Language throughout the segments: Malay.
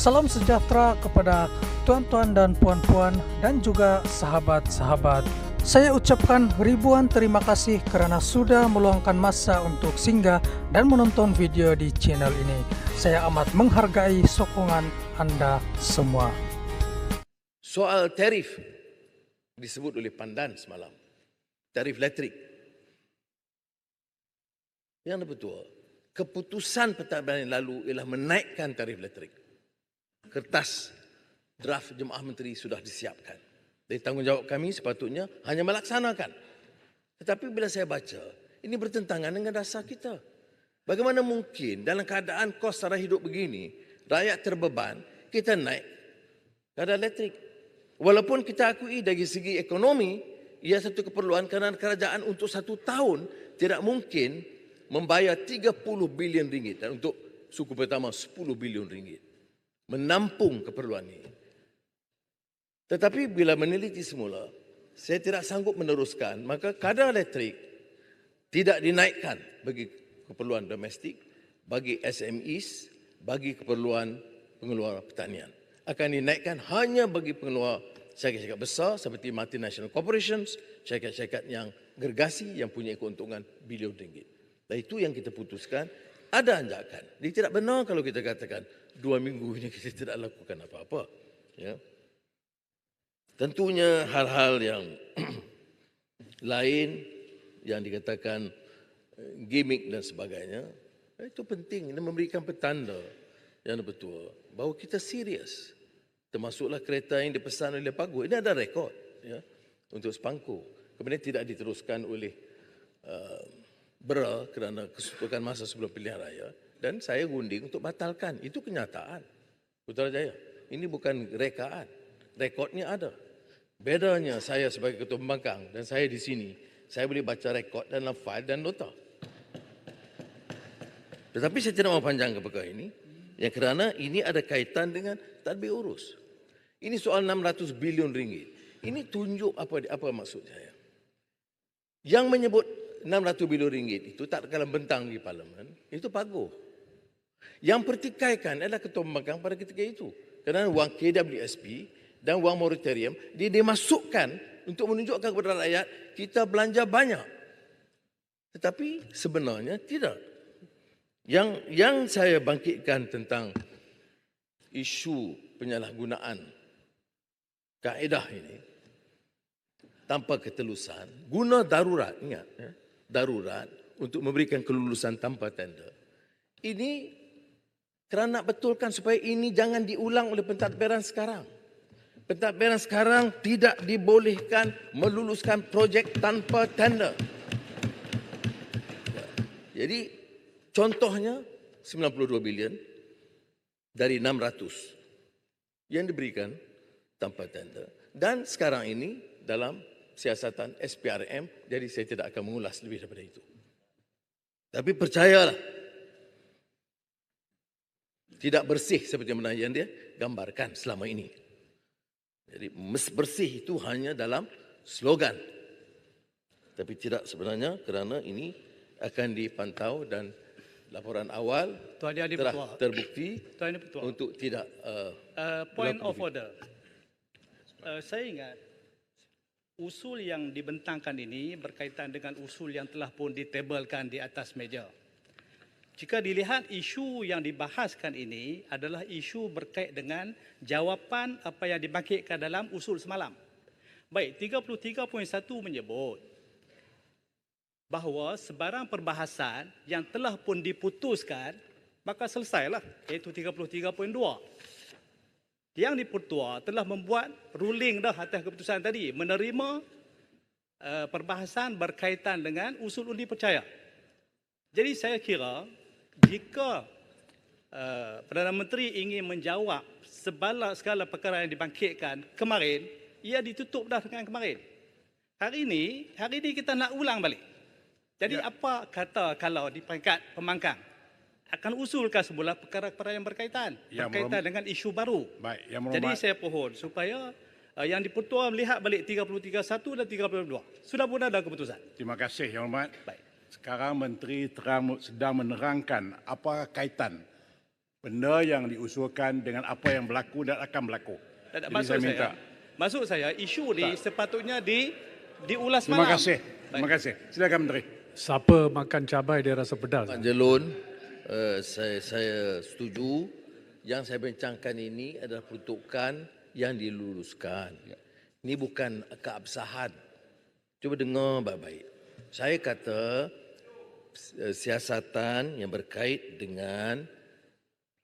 Salam sejahtera kepada tuan-tuan dan puan-puan dan juga sahabat-sahabat. Saya ucapkan ribuan terima kasih kerana sudah meluangkan masa untuk singgah dan menonton video di channel ini. Saya amat menghargai sokongan anda semua. Soal tarif disebut oleh Pandan semalam. Tarif elektrik. Yang betul, keputusan Pentadbiran yang lalu ialah menaikkan tarif elektrik. Kertas draft Jemaah Menteri sudah disiapkan. Dari tanggungjawab kami sepatutnya hanya melaksanakan. Tetapi bila saya baca, ini bertentangan dengan dasar kita. Bagaimana mungkin dalam keadaan kos sara hidup begini, rakyat terbeban, kita naik kadar elektrik. Walaupun kita akui dari segi ekonomi, ia satu keperluan kerana kerajaan untuk 1 tahun tidak mungkin membayar 30 bilion ringgit dan untuk suku pertama 10 bilion ringgit. Menampung keperluan ini. Tetapi bila meneliti semula, saya tidak sanggup meneruskan, maka kadar elektrik tidak dinaikkan bagi keperluan domestik, bagi SMEs, bagi keperluan pengeluar pertanian. Akan dinaikkan hanya bagi pengeluar syarikat-syarikat besar seperti multinational corporations, syarikat-syarikat yang gergasi yang punya keuntungan bilion ringgit. Dan itu yang kita putuskan, ada anjakan. Dia tidak benar kalau kita katakan 2 minggu ini kita tidak lakukan apa-apa. Ya. Tentunya hal-hal yang lain yang dikatakan gimmick dan sebagainya, itu penting dan memberikan petanda yang betul bahawa kita serius. Termasuklah kereta yang dipesan oleh Pagu. Ini ada rekod ya, untuk Sepangku. Kemudian tidak diteruskan oleh BERA kerana kesuntukan masa sebelum pilihan raya. Dan saya gunding untuk batalkan. Itu kenyataan. Putrajaya. Ini bukan rekaan. Rekodnya ada. Bedanya saya sebagai ketua pembangkang dan saya di sini, saya boleh baca rekod dalam fail dan nota. Tetapi saya tidak mahu panjang ke perkara ini, yang kerana ini ada kaitan dengan tadbir urus. Ini soal 600 bilion ringgit. Ini tunjuk apa maksud saya. Yang menyebut 600 bilion ringgit itu tak dalam bentang di Parlimen, itu Pagu. Yang pertikaikan adalah ketua pembangkang pada ketika itu. Kerana wang KWSP dan wang moratorium dimasukkan untuk menunjukkan kepada rakyat kita belanja banyak. Tetapi sebenarnya tidak. Yang saya bangkitkan tentang isu penyalahgunaan kaedah ini tanpa ketelusan, guna darurat, ingat ya, darurat untuk memberikan kelulusan tanpa tender. Ini kerana nak betulkan supaya ini jangan diulang oleh pentadbiran sekarang. Pentadbiran sekarang tidak dibolehkan meluluskan projek tanpa tender. Jadi contohnya 92 bilion dari 600 yang diberikan tanpa tender. Dan sekarang ini dalam siasatan SPRM, jadi saya tidak akan mengulas lebih daripada itu. Tapi percayalah, tidak bersih seperti mana yang dia gambarkan selama ini. Jadi bersih itu hanya dalam slogan. Tapi tidak sebenarnya kerana ini akan dipantau dan laporan awal telah terbukti untuk tidak point of order. Saya ingat usul yang dibentangkan ini berkaitan dengan usul yang telah pun ditablkan di atas meja. Jika dilihat isu yang dibahaskan ini adalah isu berkait dengan jawapan apa yang dibangkitkan dalam usul semalam. Baik, 33.1 menyebut bahawa sebarang perbahasan yang telah pun diputuskan maka selesailah, iaitu 33.2. Yang di-Pertua telah membuat ruling dah atas keputusan tadi, menerima perbahasan berkaitan dengan usul undi percaya. Jadi saya kira jika Perdana Menteri ingin menjawab segala perkara yang dibangkitkan kemarin, ia ditutup dah dengan kemarin. Hari ini kita nak ulang balik. Jadi apa kata kalau di peringkat pembangkang akan usulkan semula perkara-perkara yang berkaitan dengan isu baru. Baik, jadi saya pohon supaya yang di-Pertua melihat balik 33.1 dan 32. Sudah pun ada keputusan. Terima kasih, Yang Hormat. Baik. Sekarang Menteri sedang menerangkan apa kaitan benda yang diusulkan dengan apa yang berlaku dan akan berlaku. Tak, Jadi maksud saya isu ni sepatutnya diulas Terima malam. kasih. Terima kasih. Silakan Menteri. Siapa makan cabai dia rasa pedas. Pak Jelun, saya setuju. Yang saya bincangkan ini adalah peruntukan yang diluluskan. Ini bukan keabsahan. Cuba dengar baik-baik. Saya kata siasatan yang berkait dengan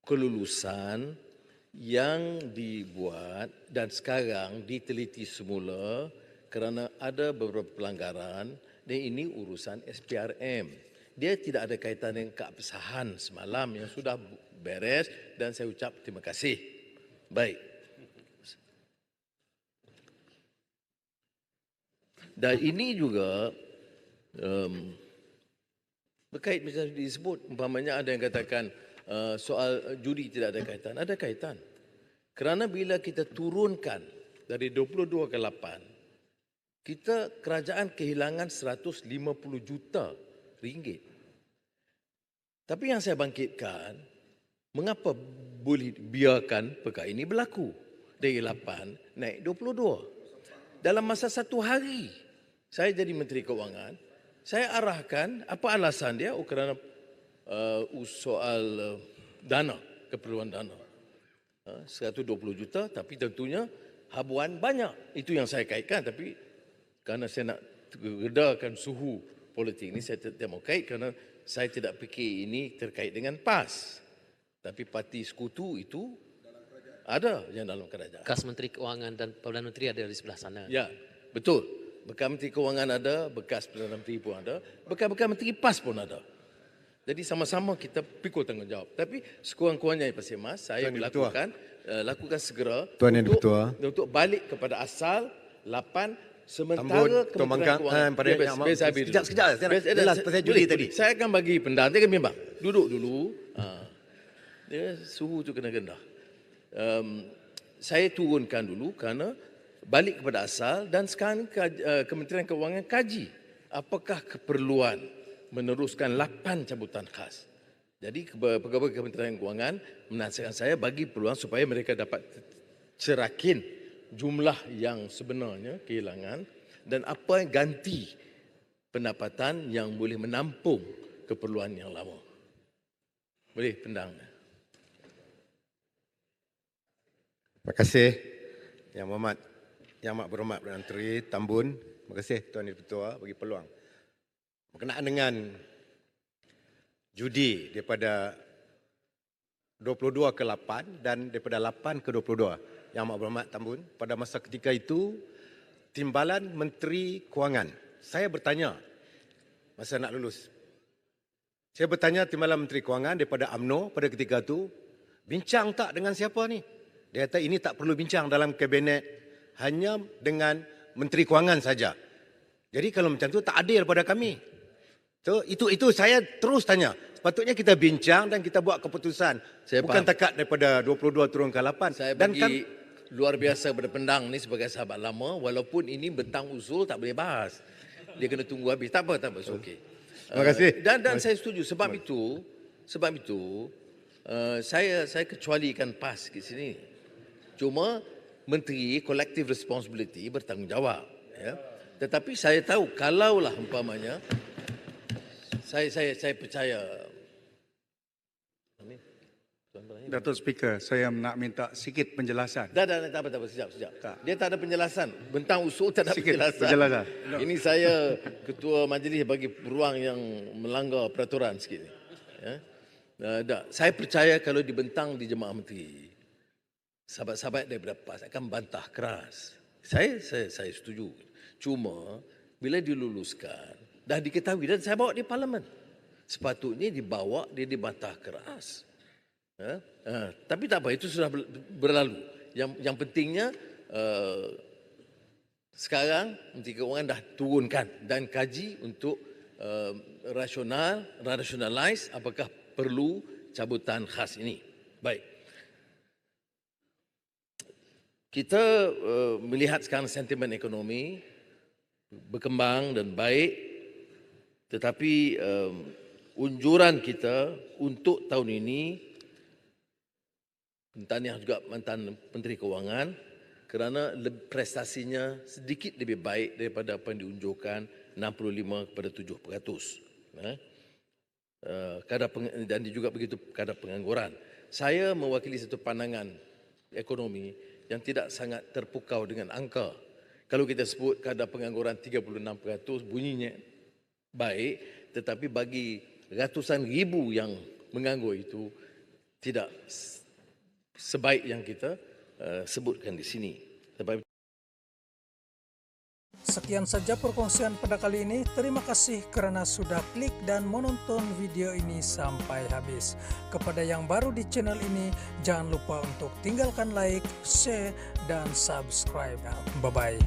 kelulusan yang dibuat dan sekarang diteliti semula kerana ada beberapa pelanggaran dan ini urusan SPRM. Dia tidak ada kaitan dengan keabsahan semalam yang sudah beres dan saya ucap terima kasih. Baik. Dan ini juga berkait macam disebut, umpamanya ada yang katakan soal judi tidak ada kaitan. Ada kaitan. Kerana bila kita turunkan dari 22 ke 8, kerajaan kehilangan 150 juta ringgit. Tapi yang saya bangkitkan, mengapa boleh biarkan perkara ini berlaku? Dari 8 naik 22. Dalam masa satu hari, saya jadi Menteri Keuangan, saya arahkan apa alasan dia? Kerana soal dana, keperluan dana. 120 juta tapi tentunya habuan banyak. Itu yang saya kaitkan tapi kerana saya nak redakan suhu politik ini saya tidak mau kait kerana saya tidak fikir ini terkait dengan PAS. Tapi parti sekutu itu ada yang dalam kerajaan. Bekas Menteri Keuangan dan Perdana Menteri ada di sebelah sana. Ya, betul. Bekas Menteri Keuangan ada, bekas Perdana Menteri pun ada, bekas Menteri PAS pun ada. Jadi sama-sama kita pikul tanggungjawab. Tapi sekurang-kurangnya Pasir Mas, saya lakukan segera untuk balik kepada asal 8 sementara Kementerian Kewangan. Sekejap. Jelas pasal judi tadi. Saya akan bagi pendang. Dia memang duduk dulu. Dia suhu tu kena rendah. Saya turunkan dulu kerana balik kepada asal dan sekarang Kementerian Kewangan kaji apakah keperluan meneruskan 8 cabutan khas. Jadi pegawai Kementerian Kewangan menasihatkan saya bagi peluang supaya mereka dapat cerakin jumlah yang sebenarnya kehilangan dan apa yang ganti pendapatan yang boleh menampung keperluan yang lama. Boleh pendang. Terima kasih Yang Amat Berhormat Perdana Menteri Tambun. Terima kasih Tuan Ketua bagi peluang. Berkenaan dengan judi daripada 22 ke 8 dan daripada 8 ke 22. Yang Amat Berhormat Tambun, pada masa ketika itu Timbalan Menteri Kewangan. Saya bertanya masa nak lulus. Saya bertanya Timbalan Menteri Kewangan daripada UMNO pada ketika itu, bincang tak dengan siapa ni? Dia kata ini tak perlu bincang dalam kabinet, hanya dengan Menteri Kewangan saja. Jadi kalau macam tu tak adil pada kami. So, itu saya terus tanya. Sepatutnya kita bincang dan kita buat keputusan. Saya bukan faham. takat daripada 22 turun ke 8. Saya dan bagi luar biasa pada pendang ni sebagai sahabat lama, walaupun ini bentang usul tak boleh bahas. Dia kena tunggu habis. Tak apa. So okey. Terima kasih. Dan saya setuju sebab itu saya kecualikan PAS di sini. Cuma menteri collective responsibility bertanggungjawab, ya. Tetapi saya tahu kalaulah umpamanya saya percaya. Datuk Speaker, saya nak minta sikit penjelasan. Tak apa, sekejap. Dia tak ada penjelasan. Bentang usul tak ada Sikit penjelasan. penjelasan. Ini saya ketua majlis bagi ruang yang melanggar peraturan sikit ni. Ya. Saya percaya kalau dibentang di Jemaah Menteri, sahabat-sahabat daripada PAS akan bantah keras. Saya setuju. Cuma bila diluluskan, dah diketahui dan saya bawa di Parlimen. Sepatutnya dibawa, dia dibantah keras. Tapi tak apa, itu sudah berlalu. Yang pentingnya sekarang Menteri Keuangan dah turunkan dan kaji untuk rationalize apakah perlu cabutan khas ini. Baik. Kita melihat sekarang sentimen ekonomi berkembang dan baik, tetapi unjuran kita untuk tahun ini Tahniah juga mantan Menteri Kewangan kerana prestasinya sedikit lebih baik daripada apa yang diunjukkan 65 kepada 7%. Dan juga begitu kadar pengangguran. Saya mewakili satu pandangan ekonomi yang tidak sangat terpukau dengan angka. Kalau kita sebut kadar pengangguran 36% bunyinya baik, tetapi bagi ratusan ribu yang menganggur itu tidak sebaik yang kita sebutkan di sini. Sebab Sekian saja perkongsian pada kali ini. Terima kasih kerana sudah klik dan menonton video ini sampai habis. Kepada yang baru di channel ini, jangan lupa untuk tinggalkan like, share, dan subscribe. Bye-bye.